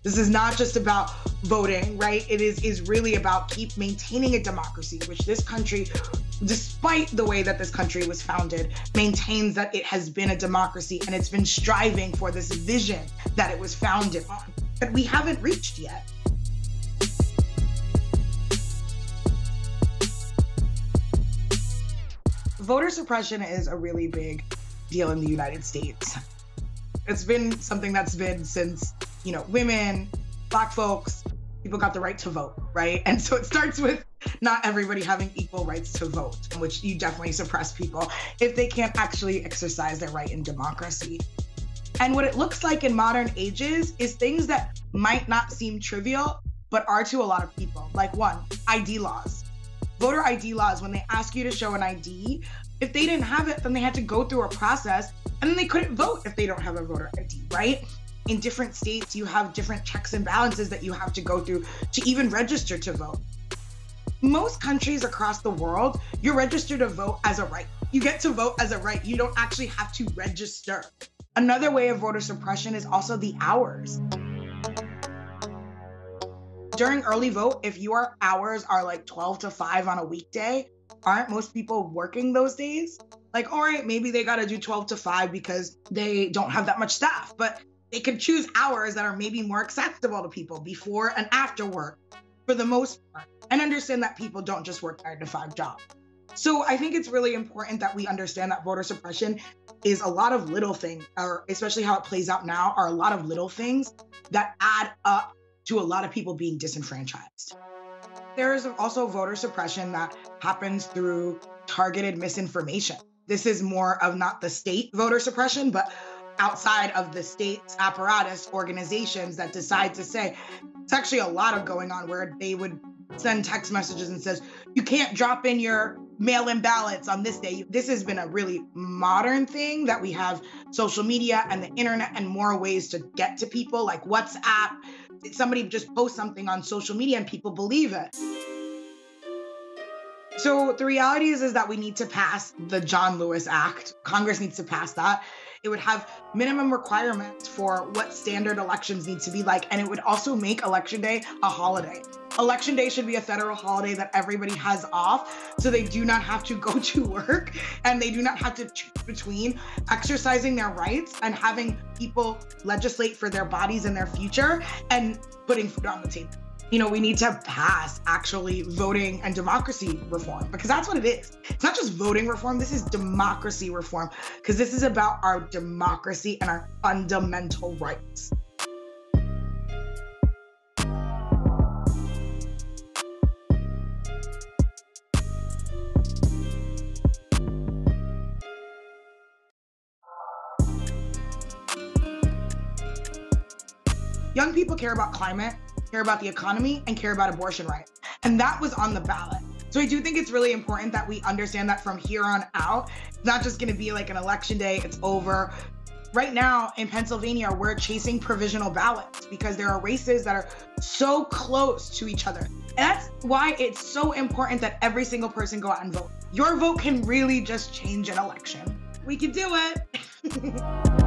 This is not just about voting, right? It is really about keep maintaining a democracy, which this country, despite the way that this country was founded, maintains that it has been a democracy and it's been striving for this vision that it was founded on, that we haven't reached yet. Voter suppression is a really big deal in the United States. It's been something that's been since, women, Black folks, people got the right to vote, right? And so it starts with not everybody having equal rights to vote, in which you definitely suppress people if they can't actually exercise their right in democracy. And what it looks like in modern ages is things that might not seem trivial, but are to a lot of people. Like one, ID laws. Voter ID laws, when they ask you to show an ID, if they didn't have it, then they had to go through a process and then they couldn't vote if they don't have a voter ID, right? In different states, you have different checks and balances that you have to go through to even register to vote. Most countries across the world, you're registered to vote as a right. You get to vote as a right. You don't actually have to register. Another way of voter suppression is also the hours. During early vote, if your hours are like 12 to 5 on a weekday, aren't most people working those days? Like, all right, maybe they got to do 12 to 5 because they don't have that much staff, but they could choose hours that are maybe more acceptable to people before and after work for the most part, and understand that people don't just work 9 to 5 jobs. So I think it's really important that we understand that voter suppression is a lot of little things, or especially how it plays out now, are a lot of little things that add up to a lot of people being disenfranchised. There is also voter suppression that happens through targeted misinformation. This is more of not the state voter suppression, but outside of the state's apparatus, organizations that decide to say, it's actually a lot of going on where they would send text messages and says, you can't drop in your mail-in ballots on this day. This has been a really modern thing that we have social media and the internet and more ways to get to people, like WhatsApp. Somebody just posts something on social media and people believe it. So the reality is that we need to pass the John Lewis Act. Congress needs to pass that. It would have minimum requirements for what standard elections need to be like, and it would also make Election Day a holiday. Election Day should be a federal holiday that everybody has off, so they do not have to go to work and they do not have to choose between exercising their rights and having people legislate for their bodies and their future and putting food on the table. We need to pass actually voting and democracy reform, because that's what it is. It's not just voting reform, this is democracy reform, because this is about our democracy and our fundamental rights. Young people care about climate, care about the economy, and care about abortion rights. And that was on the ballot. So I do think it's really important that we understand that from here on out, it's not just gonna be like an election day, it's over. Right now in Pennsylvania, we're chasing provisional ballots because there are races that are so close to each other. And that's why it's so important that every single person go out and vote. Your vote can really just change an election. We can do it.